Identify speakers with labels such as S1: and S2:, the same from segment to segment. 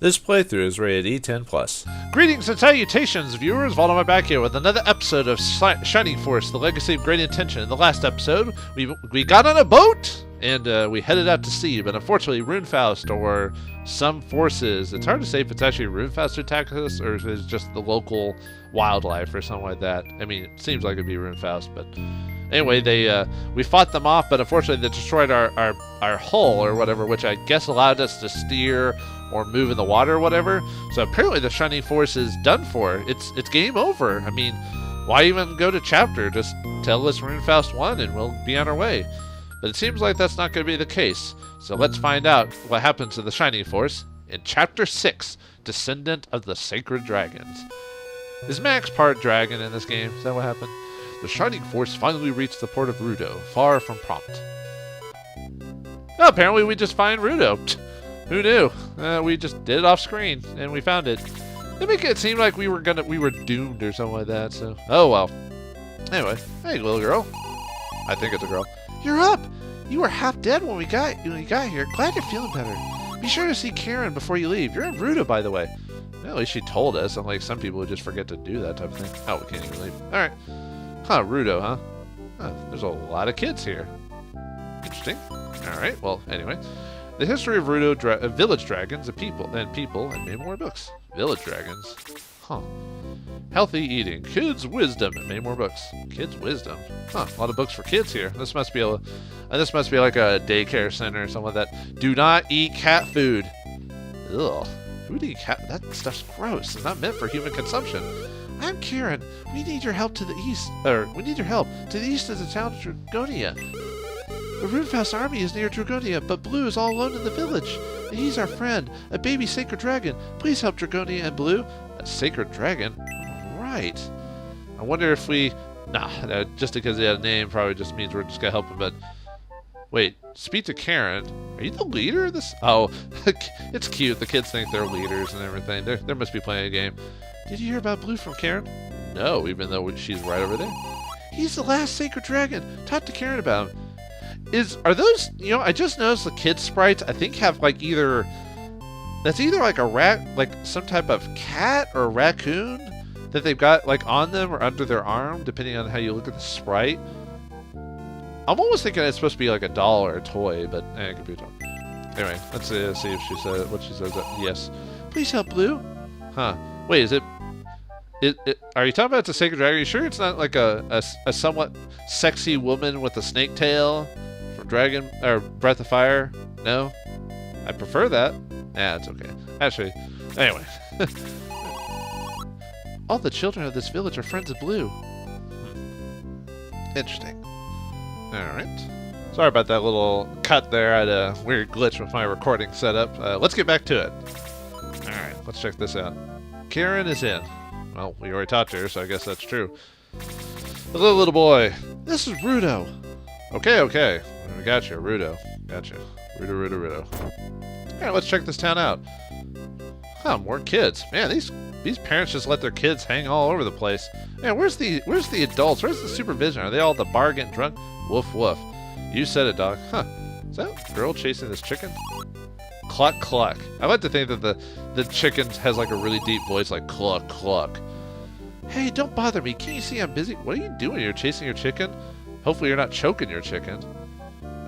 S1: This playthrough is rated E10+.
S2: Greetings and salutations, viewers. Vauldemare back here with another episode of Shining Force, the Legacy of Great Intention. In the last episode, we got on a boat and we headed out to sea, but unfortunately, Runefaust or some forces, it's hard to say if it's actually Runefaust who attacked us or if it's just the local wildlife or something like that. I mean, it seems like it'd be Runefaust, but anyway, we fought them off, but unfortunately they destroyed our hull or whatever, which I guess allowed us to steer or move in the water or whatever. So apparently the Shining Force is done for. It's game over. I mean, why even go to chapter? Just tell us Runefaust won and we'll be on our way. But it seems like that's not going to be the case. So let's find out what happens to the Shining Force in Chapter 6, Descendant of the Sacred Dragons. Is Max part dragon in this game? Is that what happened? The Shining Force finally reached the port of Rudo, far from prompt. Oh, apparently we just find Rudo. Who knew? We just did it off screen and we found it. They make it seem like we were doomed or something like that. So, oh well. Anyway, hey little girl. I think it's a girl. You're up. You were half dead when we got here. Glad you're feeling better. Be sure to see Karen before you leave. You're in Rudo, by the way. Well, at least she told us. Unlike some people who just forget to do that type of thing. Oh, we can't even leave. All right. Huh? Rudo, huh? There's a lot of kids here. Interesting. All right. Well, anyway. The history of Rudo village dragons and people and many more books. Village dragons. Huh. Healthy eating. Kids wisdom and many more books. Kids wisdom. Huh. A lot of books for kids here. This must be like a daycare center or something like that. Do not eat cat food. Ugh. Who would eat cat? That stuff's gross. It's not meant for human consumption. I'm Karen. We need your help to the east. We need your help. To the east is the town of Dragonia. The Runefaust army is near Dragonia, but Blue is all alone in the village. And he's our friend, a baby sacred dragon. Please help Dragonia and Blue. A sacred dragon? Right. I wonder if we... Nah, just because he had a name probably just means we're just gonna help him, but... Wait, speak to Karen. Are you the leader of this? Oh, it's cute. The kids think they're leaders and everything. They must be playing a game. Did you hear about Blue from Karen? No, even though she's right over there. He's the last sacred dragon. Talk to Karen about him. Are those, I just noticed the kids sprites, I think have that's either like a rat, like some type of cat or raccoon that they've got like on them or under their arm, depending on how you look at the sprite. I'm almost thinking it's supposed to be like a doll or a toy, but it could be a toy. Anyway, let's see if she said what she says. Yes. Please help Blue. Huh. Wait, is it? Are you talking about the sacred dragon? Are you sure it's not like a somewhat sexy woman with a snake tail from Dragon or Breath of Fire? No, I prefer that. Yeah, it's okay. Actually, anyway, all the children of this village are friends of Blue. Interesting. All right. Sorry about that little cut there. I had a weird glitch with my recording setup. Let's get back to it. All right, let's check this out. Karen is in. Well, we already talked to her, so I guess that's true. Hello, little boy. This is Rudo. Okay. We got you, Rudo. Gotcha. Rudo. Alright, let's check this town out. Huh, more kids. Man, these parents just let their kids hang all over the place. Man, where's the adults? Where's the supervision? Are they all at the bar getting drunk? Woof, woof. You said it, dog. Huh. Is that girl chasing this chicken? Cluck, cluck. I like to think that the chicken has like a really deep voice, like cluck, cluck. Hey, don't bother me. Can't you see I'm busy? What are you doing? You're chasing your chicken? Hopefully you're not choking your chicken.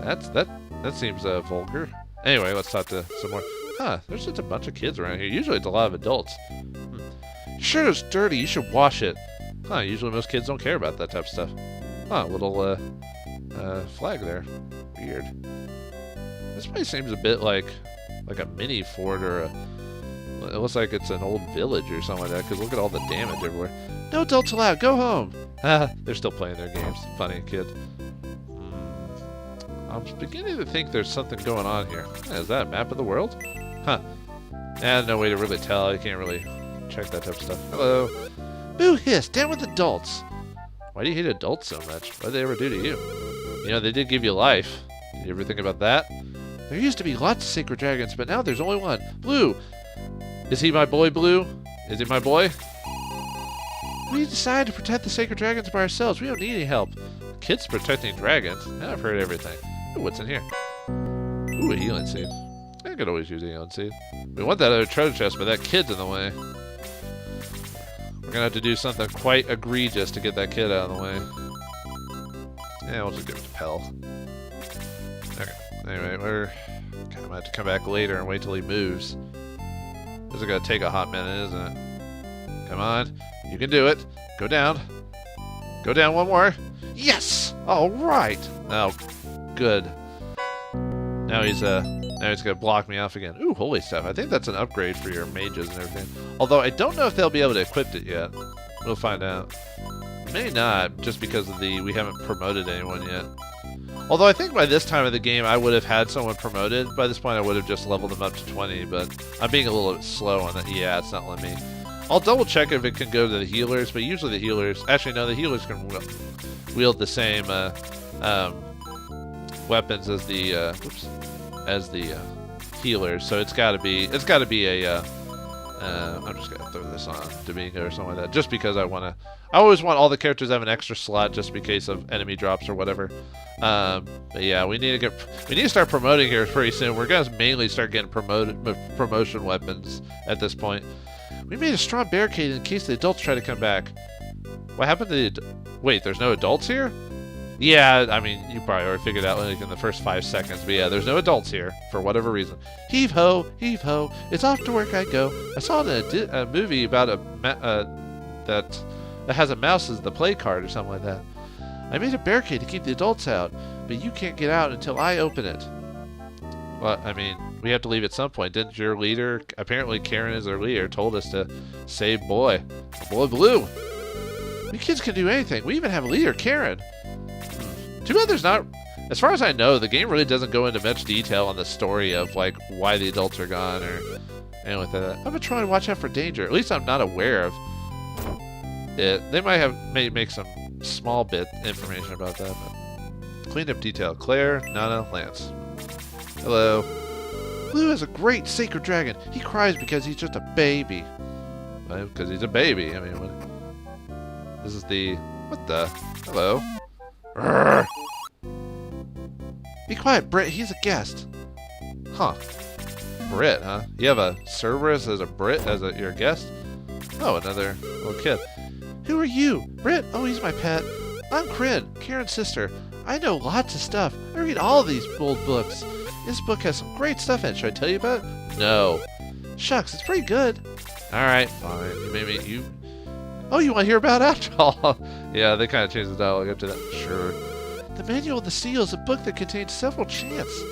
S2: That seems vulgar. Anyway, let's talk to some more. Huh, there's just a bunch of kids around here. Usually it's a lot of adults. Sure, it's dirty. You should wash it. Huh, usually most kids don't care about that type of stuff. Huh, little flag there. Weird. This place seems a bit like a mini fort or it looks like it's an old village or something like that, because look at all the damage everywhere. No adults allowed, go home! They're still playing their games. Funny kid. I'm beginning to think there's something going on here. Is that a map of the world? Huh. No way to really tell. You can't really check that type of stuff. Hello. Boo hiss, down with adults! Why do you hate adults so much? What did they ever do to you? They did give you life. Did you ever think about that? There used to be lots of sacred dragons, but now there's only one. Blue! Is he my boy, Blue? Is he my boy? We decided to protect the sacred dragons by ourselves. We don't need any help. Kids protecting dragons? Now I've heard everything. Ooh, what's in here? Ooh, a healing seed. I could always use Eon Seed. We want that other treasure chest, but that kid's in the way. We're gonna have to do something quite egregious to get that kid out of the way. Yeah, we'll just give it to Pell. Okay. Anyway, we're gonna have to come back later and wait till he moves. This is gonna take a hot minute, isn't it? Come on, you can do it. Go down. Go down one more. Yes! All right. Oh, good. Now he's gonna block me off again. Ooh, holy stuff. I think that's an upgrade for your mages and everything. Although I don't know if they'll be able to equip it yet. We'll find out. Maybe not, just because of we haven't promoted anyone yet. Although I think by this time of the game I would have had someone promoted. By this point I would have just leveled them up to 20, but I'm being a little bit slow on that. Yeah, it's not letting me. I'll double check if it can go to the healers, but usually the healers... Actually, no, the healers can wield the same weapons as the healers, so it's got to be a I'm just gonna throw this on Domingo or something like that, just because I always want all the characters to have an extra slot just in case of enemy drops or whatever. But yeah, we need to start promoting here pretty soon. We're gonna mainly start getting promotion weapons at this point. We made a strong barricade in case the adults try to come back. What happened to wait, there's no adults here? Yeah, I mean, you probably already figured out like in the first 5 seconds, but yeah, there's no adults here for whatever reason. Heave ho, it's off to work I go. I saw it in a movie about that has a mouse as the play card or something like that. I made a barricade to keep the adults out, but you can't get out until I open it. Well, I mean, we have to leave at some point. Didn't your leader, apparently Karen is our leader, told us to save Boy Blue. We kids can do anything. We even have a leader, Karen. Too bad there's not... As far as I know, the game really doesn't go into much detail on the story of, like, why the adults are gone or anything like that. I've been trying to watch out for danger. At least I'm not aware of it. They may make some small bit information about that. But cleanup detail. Claire, Nana, Lance. Hello. Blue is a great sacred dragon. He cries because he's just a baby. Well, because he's a baby. I mean, this is the... What the? Hello. Urgh. Be quiet, Britt. He's a guest. Huh. Britt, huh? You have a Cerberus as a Britt as your guest? Oh, another little kid. Who are you? Britt? Oh, he's my pet. I'm Corinne, Karen's sister. I know lots of stuff. I read all of these old books. This book has some great stuff in it. Should I tell you about it? No. Shucks, it's pretty good. Alright, fine. You Oh, you want to hear about it after all? Yeah, they kind of changed the dialogue after that. Sure. The Manual of the Seal is a book that contains several chants.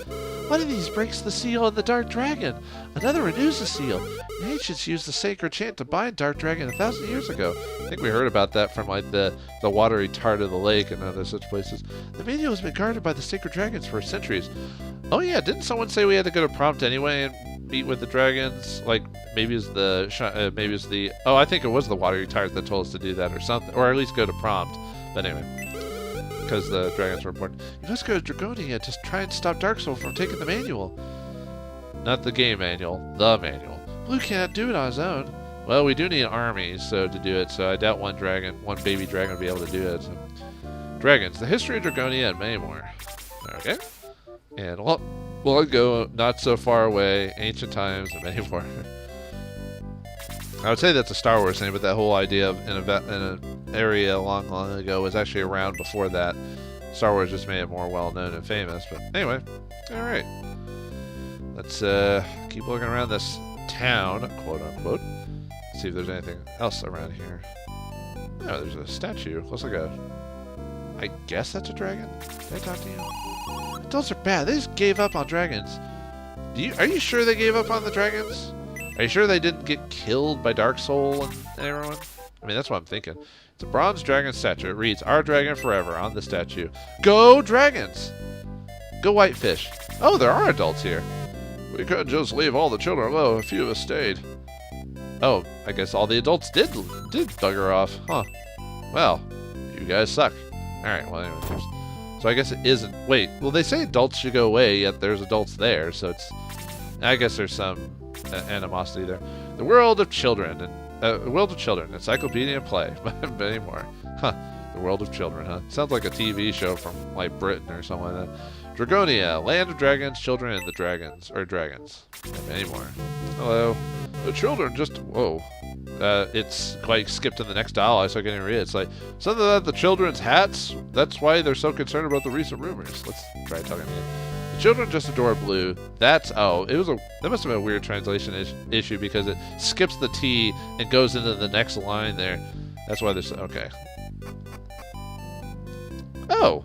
S2: One of these breaks the seal in the Dark Dragon. Another renews the seal. The ancients used the sacred chant to bind Dark Dragon 1,000 years ago. I think we heard about that from like the watery tart of the lake and other such places. The manual has been guarded by the sacred dragons for centuries. Oh yeah, didn't someone say we had to go to prompt anyway and meet with the dragons? Like maybe it's the oh, I think it was the watery tart that told us to do that or something, or at least go to prompt. But anyway. Because the dragons were important. You must go to Dragonia to try and stop Darksoul from taking the manual. Not the game manual, the manual. Blue cannot do it on his own. Well, we do need armies to do it, so I doubt one baby dragon will be able to do it. So. Dragons, the history of Dragonia and many more. Okay. And we'll go not so far away, ancient times and many more. I would say that's a Star Wars thing, but that whole idea of in an area long ago was actually around before that. Star Wars just made it more well-known and famous. But anyway, all right. Let's keep looking around this town, quote-unquote. See if there's anything else around here. Oh, there's a statue. Looks like I guess that's a dragon? Did I talk to you? Adults are bad. They just gave up on dragons. Are you sure they gave up on the dragons? Are you sure they didn't get killed by Darksoul and everyone? I mean, that's what I'm thinking. It's a bronze dragon statue. It reads, "Our dragon forever" on the statue. Go dragons! Go whitefish. Oh, there are adults here. We couldn't just leave all the children alone. A few of us stayed. Oh, I guess all the adults did bugger off. Huh. Well, you guys suck. Alright, well anyway. So I guess it isn't... Wait, well they say adults should go away, yet there's adults there, so it's... I guess there's some... animosity there. The World of Children. World of Children. Encyclopedia and play. Many more. Huh. The World of Children, huh? Sounds like a TV show from, like, Britain or something like that. Dragonia, land of dragons, children, and the dragons. Or dragons. And many more. Hello. The children just... Whoa. It's like skipped to the next dialogue, so I can't even read it. It's like, something about the children's hats. That's why they're so concerned about the recent rumors. Let's try talking again. The children just adore blue. That's... Oh, it was a... That must have been a weird translation issue because it skips the T and goes into the next line there. That's why there's... Okay. Oh.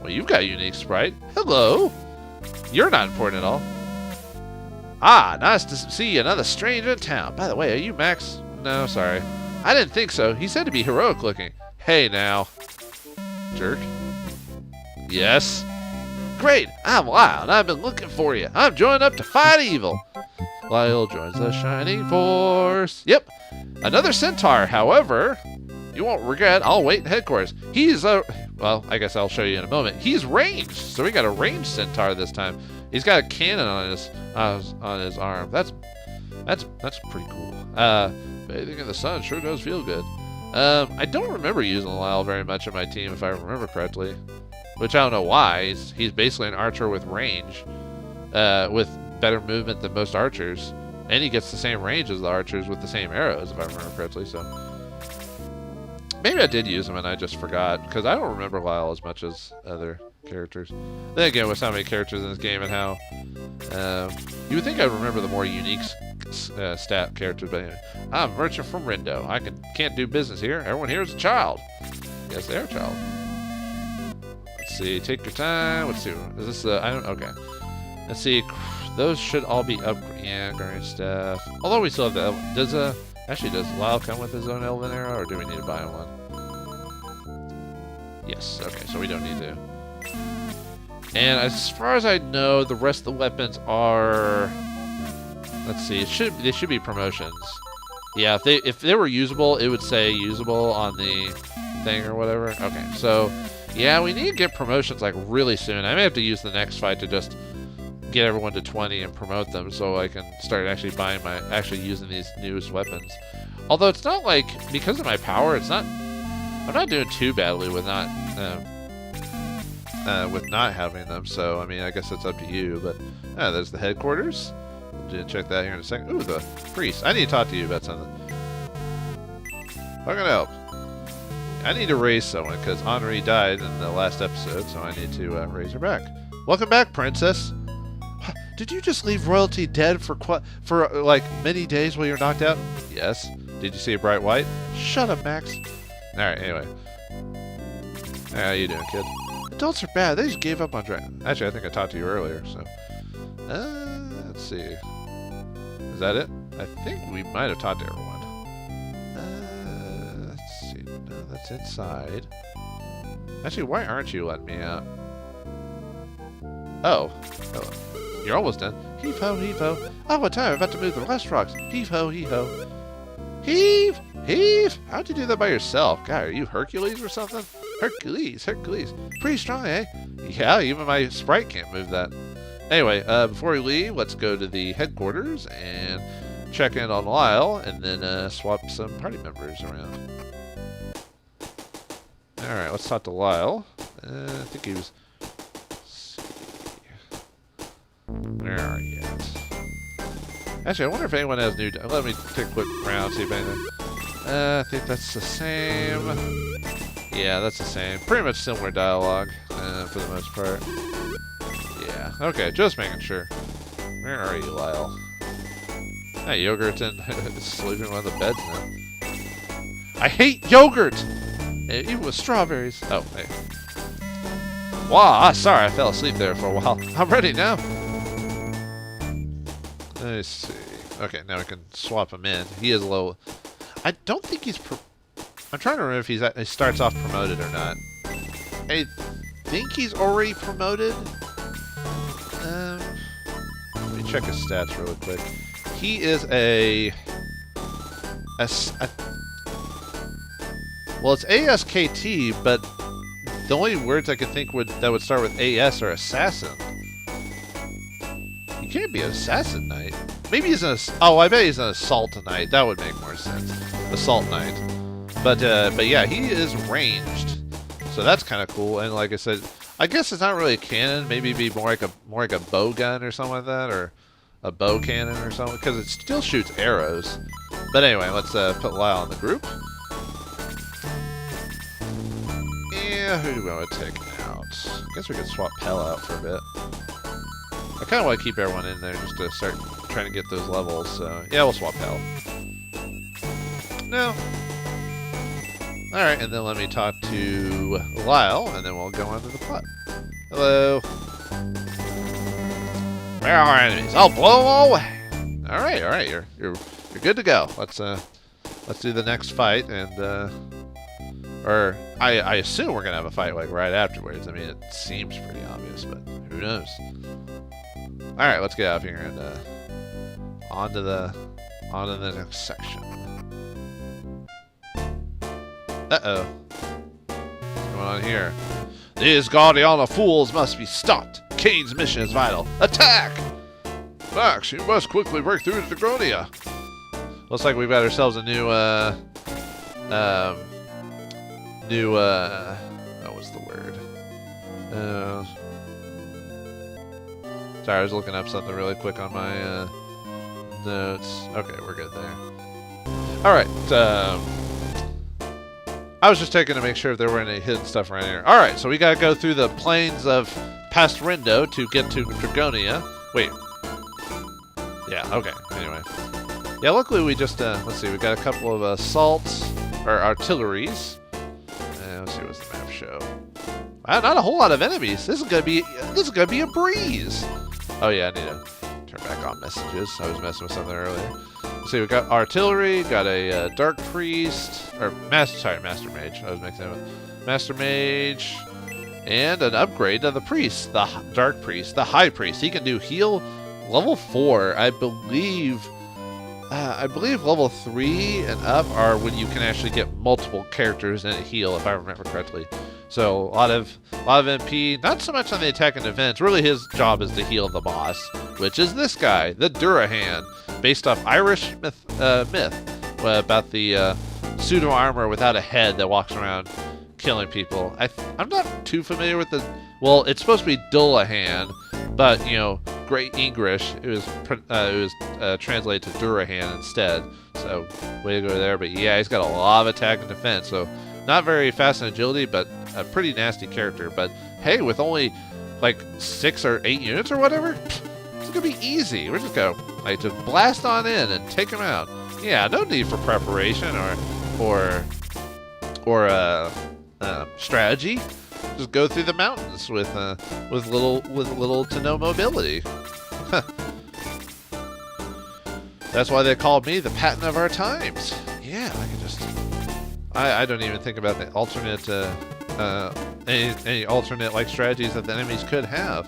S2: Well, you've got a unique sprite. Hello. You're not important at all. Ah, nice to see another stranger in town. By the way, are you Max? No, sorry. I didn't think so. He said to be heroic looking. Hey, now. Jerk. Yes. Great. I'm Lyle, and I've been looking for you. I'm joining up to fight evil. Lyle joins the Shining Force. Yep. Another centaur, however... You won't regret. I'll wait in headquarters. He's well, I guess I'll show you in a moment. He's ranged, so we got a ranged centaur this time. He's got a cannon on his arm. That's pretty cool. Bathing in the sun sure does feel good. I don't remember using Lyle very much in my team, if I remember correctly, which I don't know why. He's basically an archer with range, with better movement than most archers, and he gets the same range as the archers with the same arrows, if I remember correctly. So. Maybe I did use him and I just forgot, because I don't remember Lyle as much as other characters. Then again, with how many characters in this game and how... you would think I'd remember the more unique stat characters, but anyway. I'm a merchant from Rindo. I can't do business here. Everyone here is a child. Yes, they are a child. Let's see. Take your time. Let's see. Is this I don't... Okay. Let's see. Those should all be upgraded. Yeah, great stuff. Although we still have the... Actually, does Lyle come with his own elven arrow, or do we need to buy one? Yes, okay, so we don't need to. And as far as I know, the rest of the weapons are... Let's see, they should be promotions. Yeah, if they were usable, it would say usable on the thing or whatever. Okay, so, yeah, we need to get promotions, like, really soon. I may have to use the next fight to just... get everyone to 20 and promote them so I can start actually using these newest weapons. Although it's not like, because of my power, I'm not doing too badly with not having them, so I mean, I guess it's up to you, but there's the headquarters. We'll check that here in a second. Ooh, the priest. I need to talk to you about something. How can I help? I need to raise someone, because Henri died in the last episode, so I need to raise her back. Welcome back, princess. Did you just leave royalty dead for like many days while you're knocked out? Yes. Did you see a bright white? Shut up, Max. All right. Anyway. How you doing, kid? Adults are bad. They just gave up on dragon. Actually, I think I talked to you earlier. So, let's see. Is that it? I think we might have talked to everyone. Let's see. No, that's inside. Actually, why aren't you letting me out? Oh. Hello. You're almost done. Heave-ho, heave-ho. Oh, what time? I'm about to move the last rocks. Heave-ho, heave-ho. Heave! Heave! How'd you do that by yourself? God, are you Hercules or something? Hercules. Pretty strong, eh? Yeah, even my sprite can't move that. Anyway, before we leave, let's go to the headquarters and check in on Lyle, and then swap some party members around. Alright, let's talk to Lyle. I think he was... Where are you at? Actually, I wonder if anyone has new... Let me take a quick round, see if anything... I think that's the same. Yeah, that's the same. Pretty much similar dialogue, for the most part. Yeah, okay, just making sure. Where are you, Lyle? Hey, Yogurt's sleeping on one of the beds now. I hate yogurt! Even with strawberries. Oh, hey. Wow, sorry, I fell asleep there for a while. I'm ready now. Let's see. Okay, now we can swap him in. He is low. I don't think he's... I'm trying to remember if he starts off promoted or not. I think he's already promoted. Let me check his stats really quick. He is well, it's ASKT, but the only words I could think that would start with AS are assassin. He can't be an assassin knight. Maybe he's I bet he's an assault knight. That would make more sense. Assault knight. But yeah, he is ranged. So that's kind of cool. And like I said, I guess it's not really a cannon. Maybe it'd be more like a bow gun or something like that, or a bow cannon or something, because it still shoots arrows. But anyway, let's put Lyle in the group. Yeah, who do we want to take out? I guess we could swap Pell out for a bit. I kind of want to keep everyone in there just to start trying to get those levels. So yeah, we'll swap Pell. No. All right, and then let me talk to Lyle, and then we'll go on to the plot. Hello. Where are our enemies? I'll blow them all away. All right, you're good to go. Let's do the next fight, and or I assume we're gonna have a fight like right afterwards. I mean, it seems pretty obvious, but who knows? All right, let's get out of here and on to the next section. Uh-oh. What's going on here? These Guardiana fools must be stopped. Kane's mission is vital. Attack! Max, you must quickly break through to Dragonia. Looks like we've got ourselves a new, what was the word? Sorry, I was looking up something really quick on my, notes. Okay, we're good there. Alright, I was just checking to make sure if there were any hidden stuff around here. Alright, so we gotta go through the plains of Pastrindo to get to Dragonia. Wait. Yeah, okay. Anyway. Yeah, luckily we just, let's see, we got a couple of assaults, or artilleries. Let's see what's the map show. Not a whole lot of enemies. This is gonna be a breeze. Oh yeah, I need to turn back on messages. I was messing with something earlier. Let's see, we got artillery, got a dark priest, or master mage. I was mixing it up. Master mage, and an upgrade to the priest, the dark priest, the high priest. He can do heal level 4, I believe. I believe level 3 and up are when you can actually get multiple characters in a heal, if I remember correctly. So a lot of MP, not so much on the attack and defense. Really, his job is to heal the boss, which is this guy, the Durahan, based off Irish myth about the pseudo armor without a head that walks around killing people. I'm not too familiar with the. Well, it's supposed to be Dullahan, but you know, Great English, it was translated to Durahan instead. So way to go there. But yeah, he's got a lot of attack and defense. So not very fast in agility, but a pretty nasty character. But hey, with only like 6 or 8 units or whatever, it's gonna be easy. We're just gonna like just blast on in and take him out. Yeah, no need for preparation or strategy. Just go through the mountains with little to no mobility. That's why they called me the Patton of our times. Yeah, I can just. I don't even think about the alternate any alternate like strategies that the enemies could have.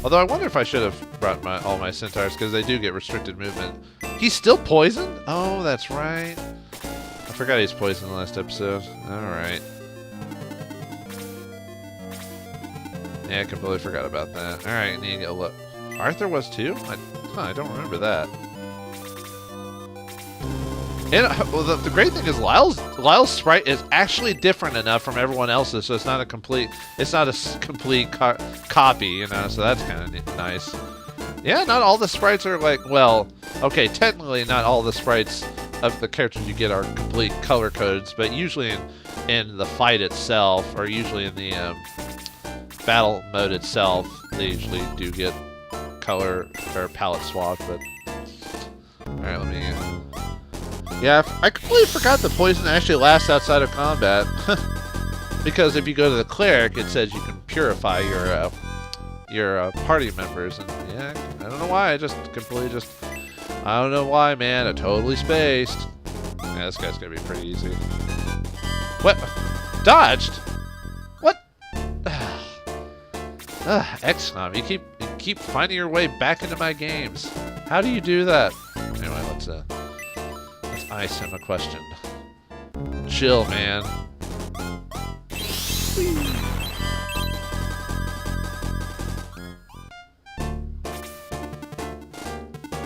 S2: Although I wonder if I should have brought all my centaurs, because they do get restricted movement. He's still poisoned? Oh, that's right. I forgot he's poisoned in the last episode. Alright. Yeah, I completely forgot about that. Alright, need to get a look. Arthur was too? I don't remember that. And well, the great thing is Lyle's sprite is actually different enough from everyone else's, so it's not a complete copy, you know. So that's kind of nice. Yeah, not all the sprites are like, well, okay, technically not all the sprites of the characters you get are complete color codes, but usually in the fight itself, or usually in the battle mode itself, they usually do get color or palette swapped. But all right, let me. Yeah, I completely forgot the poison actually lasts outside of combat. Because if you go to the cleric, it says you can purify your party members, and yeah, I don't know why. I don't know why, man. I totally spaced. Yeah, this guy's gonna be pretty easy. What? Dodged? What? XCOM, you keep finding your way back into my games. How do you do that? Anyway, let's ice him a question. Chill, man.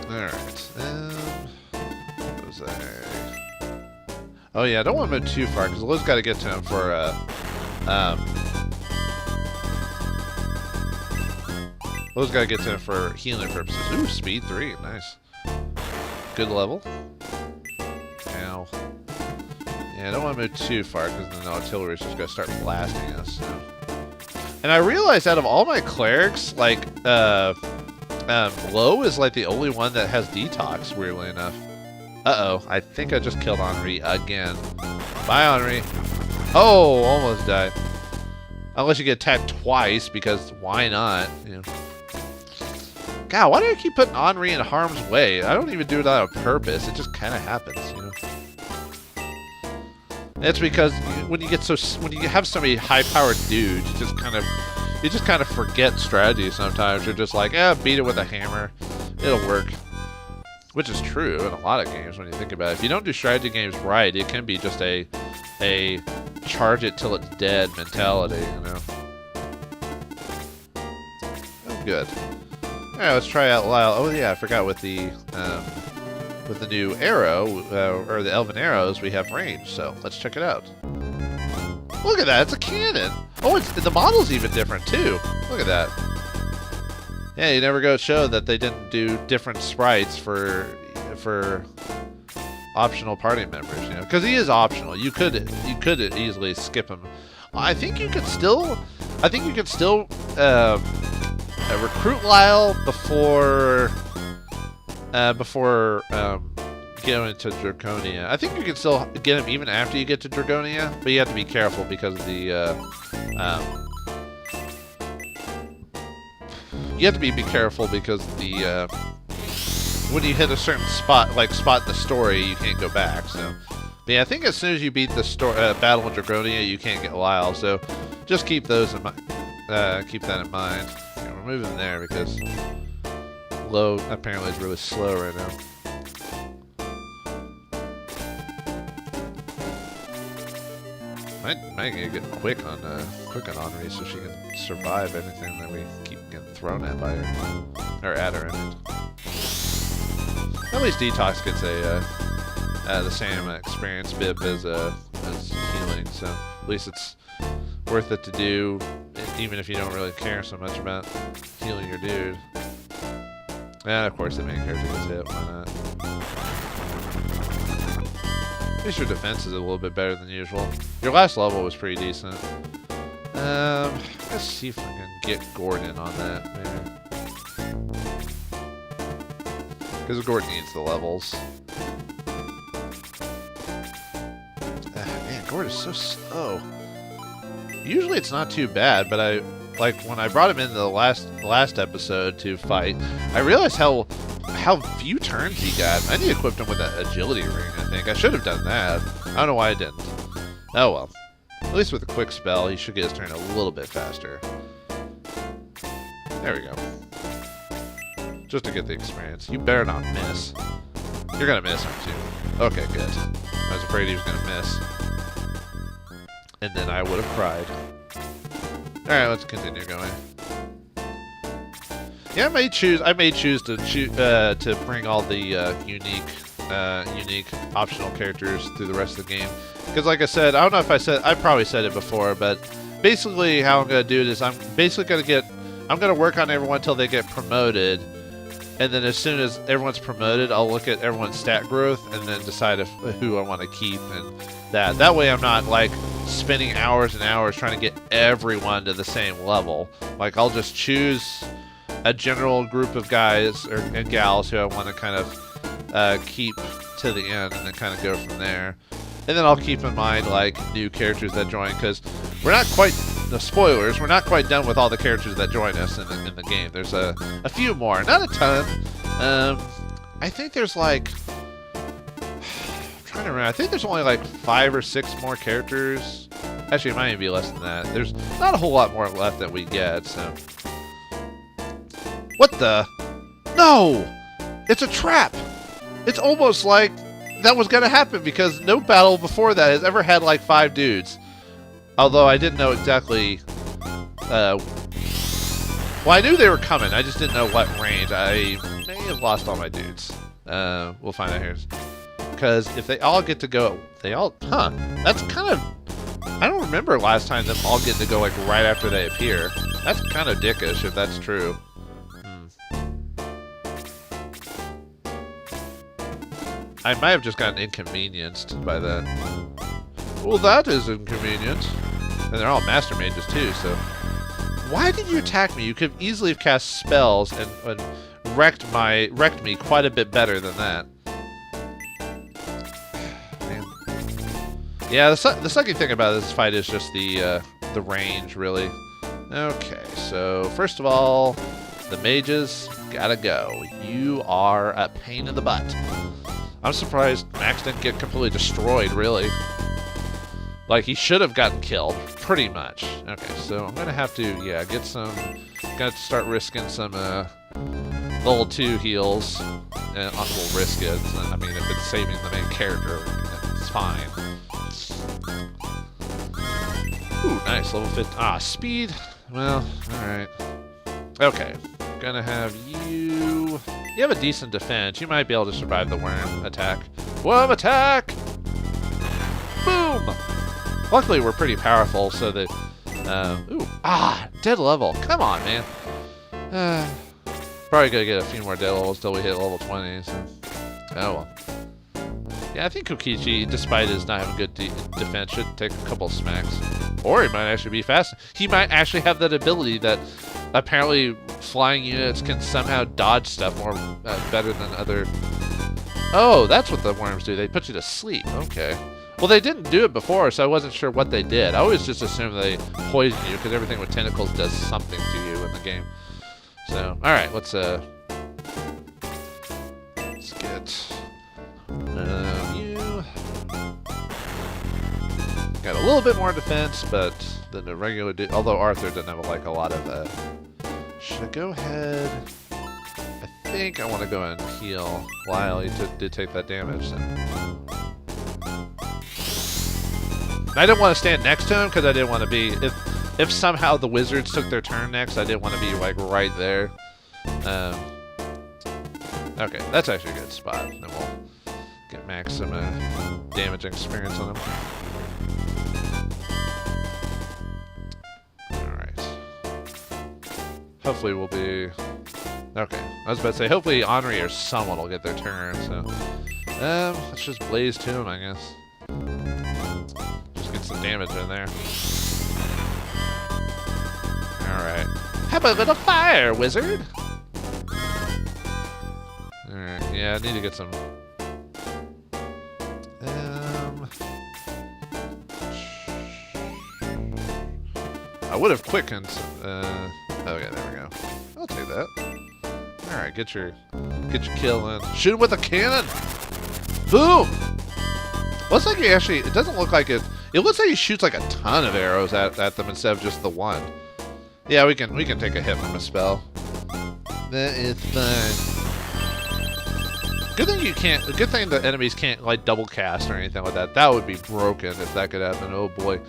S2: Alright. What was I? Oh yeah, I don't want to move too far, because Liz got to get to him for Those guys get to it for healing purposes. Ooh, speed 3. Nice. Good level. Ow. Yeah, I don't want to move too far because then the artillery's just going to start blasting us. So. And I realized out of all my clerics, like, Low is like the only one that has detox, weirdly enough. Uh-oh. I think I just killed Henri again. Bye, Henri. Oh, almost died. Unless you get attacked twice, because why not? You know. God, why do I keep putting Henri in harm's way? I don't even do it on purpose. It just kind of happens, you know. It's because when you have so many high-powered dudes, you just kind of forget strategy sometimes. You're just like, beat it with a hammer, it'll work. Which is true in a lot of games when you think about it. If you don't do strategy games right, it can be just a charge it till it's dead mentality, you know. Oh, good. All right, let's try out Lyle. Oh yeah, I forgot with the new arrow or the elven arrows, we have range. So let's check it out. Look at that, it's a cannon. Oh, the model's even different too. Look at that. Yeah, you never go show that they didn't do different sprites for optional party members, you know, because he is optional. You could easily skip him. I think you could still recruit Lyle before going into Draconia. I think you can still get him even after you get to Draconia, but you have to be careful because of the when you hit a certain spot in the story, you can't go back. So, but yeah, I think as soon as you beat the battle in Draconia, you can't get Lyle. So, just keep those in mind. Keep that in mind. Okay, we're moving there because Low apparently is really slow right now. Might get quick on Henri so she can survive anything that we keep getting thrown at by her, or at her. At least Detox gets the same experience bib as healing, so at least it's worth it to do, even if you don't really care so much about healing your dude. And of course the main character gets hit, why not? At least your defense is a little bit better than usual. Your last level was pretty decent. Let's see if I can get Gordon on that, maybe. Because Gordon needs the levels. Man, Gordon is so slow. Usually it's not too bad, but when I brought him in the last episode to fight, I realized how few turns he got. I need to equip him with that agility ring, I think. I should have done that. I don't know why I didn't. Oh well. At least with a quick spell, he should get his turn a little bit faster. There we go. Just to get the experience. You better not miss. You're gonna miss him too. Okay, good. I was afraid he was gonna miss. And then I would have cried. Alright, let's continue going. Yeah, I may choose to bring all the unique optional characters through the rest of the game. Because like I said, I don't know if I probably said it before, but basically how I'm gonna do it is I'm gonna work on everyone until they get promoted. And then as soon as everyone's promoted, I'll look at everyone's stat growth and then decide who I want to keep and that. That way I'm not like spending hours and hours trying to get everyone to the same level. Like I'll just choose a general group of guys and gals who I want to kind of keep to the end and then kind of go from there. And then I'll keep in mind like new characters that join, because we're not quite, the spoilers, we're not quite done with all the characters that join us in the game. There's a few more, not a ton. I think there's like, I'm trying to remember, I think there's only like 5 or 6 more characters. Actually, it might even be less than that. There's not a whole lot more left that we get, so. What the? No! It's a trap! It's almost like that was going to happen, because no battle before that has ever had like 5 dudes. Although I didn't know exactly... well, I knew they were coming. I just didn't know what range. I may have lost all my dudes. We'll find out here. Because if they all get to go... That's kind of... I don't remember last time them all getting to go like right after they appear. That's kind of dickish if that's true. I might have just gotten inconvenienced by that. Well, that is inconvenient. And they're all master mages too, so... Why did you attack me? You could easily have cast spells and wrecked me quite a bit better than that. Man. Yeah, the sucky thing about this fight is just the range, really. Okay, so first of all, the mages gotta go. You are a pain in the butt. I'm surprised Max didn't get completely destroyed, really. Like, he should have gotten killed, pretty much. Okay, so I'm gonna have to, yeah, get some... Got to start risking some, level 2 heals. And we'll risk it. I mean, if it's saving the main character, it's fine. Ooh, nice, level 50. Ah, speed. Well, alright. Okay, gonna have you... You have a decent defense. You might be able to survive the worm attack. Worm attack! Boom! Luckily, we're pretty powerful, so that... dead level. Come on, man. Probably gonna get a few more dead levels till we hit level 20, so... Oh, well. Yeah, I think Kokichi, despite his not having good defense, should take a couple smacks. Or he might actually be fast. He might actually have that ability that apparently flying units can somehow dodge stuff more better than other... Oh, that's what the worms do. They put you to sleep. Okay. Well, they didn't do it before, so I wasn't sure what they did. I always just assumed they poison you, because everything with tentacles does something to you in the game. So, alright, let's get... you... Got a little bit more defense, but than the regular dude. Although Arthur doesn't have like a lot of. Should I go ahead? I think I want to go and heal while he did take that damage. So. I didn't want to stand next to him because I didn't want to be. If somehow the wizards took their turn next, I didn't want to be like right there. Okay, that's actually a good spot. Then we'll get Max some damage experience on him. Hopefully we'll be... Okay, I was about to say, hopefully Henri or someone will get their turn, so... let's just blaze to him, I guess. Just get some damage in there. Alright. Have a little fire, wizard! Alright, yeah, I need to get some... I would have quickened... Okay, there we go. I'll take that. Alright, get your kill in. Shoot him with a cannon! Boom! Looks like he actually... It doesn't look like it... It looks like he shoots like a ton of arrows at them instead of just the one. Yeah, we can take a hit from a spell. That is fine. Good thing you can't... Good thing the enemies can't, like, double cast or anything like that. That would be broken if that could happen. Oh, boy.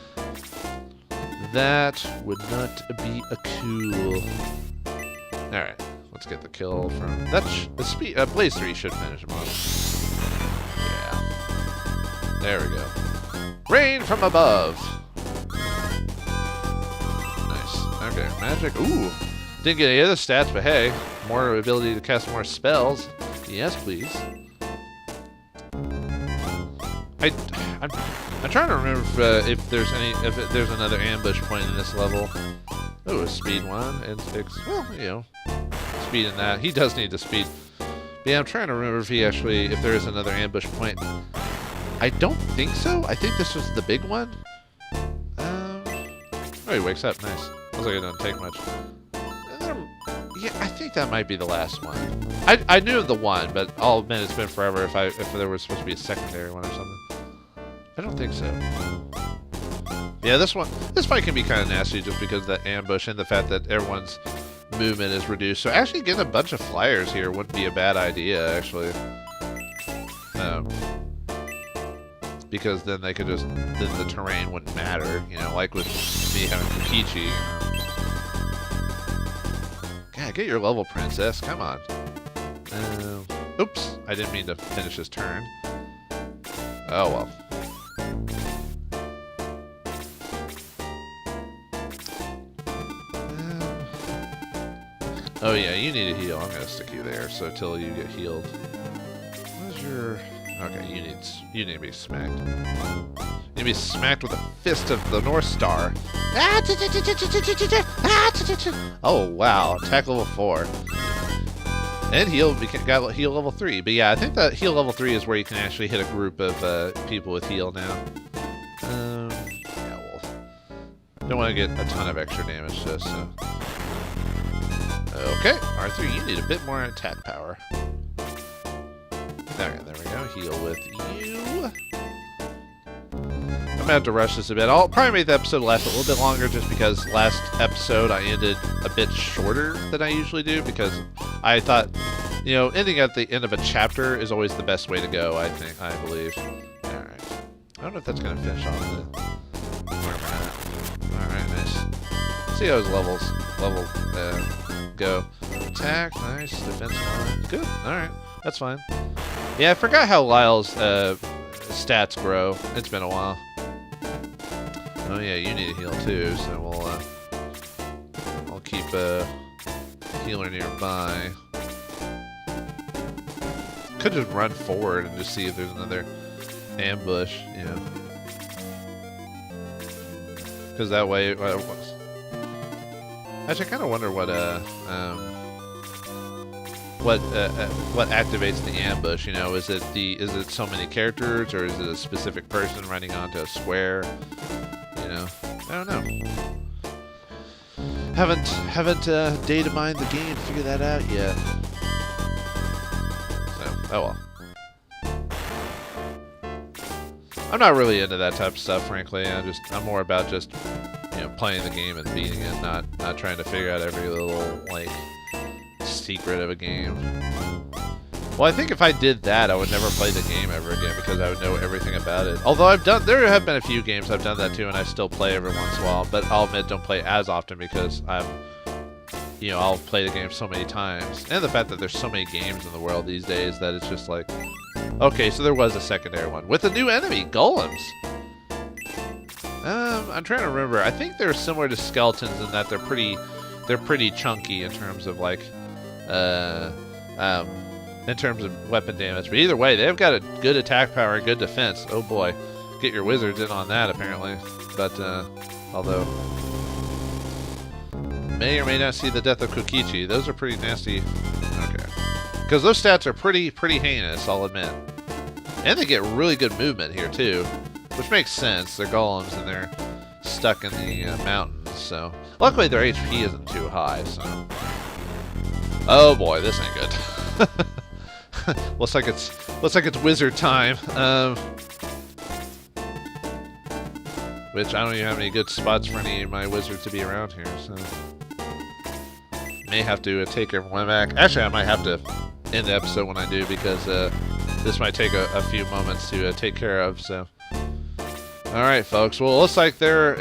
S2: That would not be a cool. Alright, let's get the kill from... The speed... Blaze 3 should finish him off. Yeah. There we go. Rain from above! Nice. Okay, magic. Ooh! Didn't get any of the stats, but hey, more ability to cast more spells. Yes, please. I'm trying to remember if there's another ambush point in this level. Oh, a speed one and 6. Well, you know, speed in that. He does need the speed. But yeah, I'm trying to remember if there is another ambush point. I don't think so. I think this was the big one. Oh, he wakes up. Nice. Looks like it doesn't take much. Yeah, I think that might be the last one. I knew of the one, but I'll admit it's been forever if there was supposed to be a secondary one or something. I don't think so. Yeah, this fight can be kind of nasty just because of that ambush and the fact that everyone's movement is reduced. So actually getting a bunch of flyers here wouldn't be a bad idea, actually. Because then they could then the terrain wouldn't matter, you know, like with me having Kokichi, you know. God, get your level, princess, come on. Oops, I didn't mean to finish his turn. Oh well. Oh yeah, you need a heal. I'm gonna stick you there, so till you get healed. Where's your... Okay, you need to be smacked. You need to be smacked with a fist of the North Star. Oh wow, attack level 4. And heal, got heal level 3. But yeah, I think that heal level 3 is where you can actually hit a group of people with heal now. Yeah, well, don't want to get a ton of extra damage to us, so. Okay, R3, you need a bit more attack power. There we go. Heal with you. I'm gonna have to rush this a bit. I'll probably make the episode last a little bit longer just because last episode I ended a bit shorter than I usually do because I thought, you know, ending at the end of a chapter is always the best way to go, I believe. Alright. I don't know if that's gonna finish off where I'm at. Alright, nice. See how his levels go. Attack, nice. Defense 1. Good. Alright. That's fine. Yeah, I forgot how Lyle's stats grow. It's been a while. Oh yeah, you need a heal too, so I'll keep a healer nearby. Could just run forward and just see if there's another ambush, you know. Because that way, actually, I kind of wonder what activates the ambush? You know, is it so many characters or is it a specific person running onto a square? You know, I don't know. Haven't data mined the game to figure that out yet. So, oh well. I'm not really into that type of stuff, frankly. I'm more about just, you know, playing the game and beating it, not trying to figure out every little like secret of a game. Well, I think if I did that, I would never play the game ever again because I would know everything about it. Although there have been a few games I've done that too, and I still play every once in a while. But I'll admit, don't play as often because I'll play the game so many times, and the fact that there's so many games in the world these days that it's just like, okay, so there was a secondary one with a new enemy, golems. I'm trying to remember. I think they're similar to skeletons in that they're pretty chunky in terms of like. In terms of weapon damage, but either way, they've got a good attack power and good defense. Oh boy, get your wizards in on that apparently. But although may or may not see the death of Kokichi, those are pretty nasty. Okay, because those stats are pretty heinous, I'll admit, and they get really good movement here too, which makes sense. They're golems and they're stuck in the mountains, so luckily their HP isn't too high. So. Oh boy, this ain't good. looks like it's wizard time. Which I don't even have any good spots for any of my wizards to be around here, so may have to take everyone back. Actually, I might have to end the episode when I do because this might take a few moments to take care of. So, all right, folks. Well, it looks like their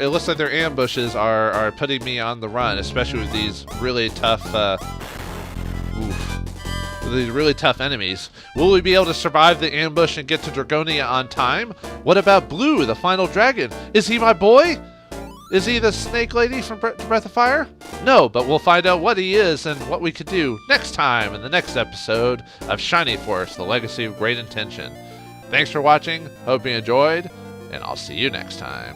S2: ambushes are putting me on the run, especially with these really tough. These really tough enemies. Will we be able to survive the ambush and get to Dragonia on time? What about Blue, the final dragon? Is he my boy? Is he the snake lady from Breath of Fire? No, but we'll find out what he is and what we could do next time in the next episode of Shining Force, The Legacy of Great Intention. Thanks for watching, hope you enjoyed, and I'll see you next time.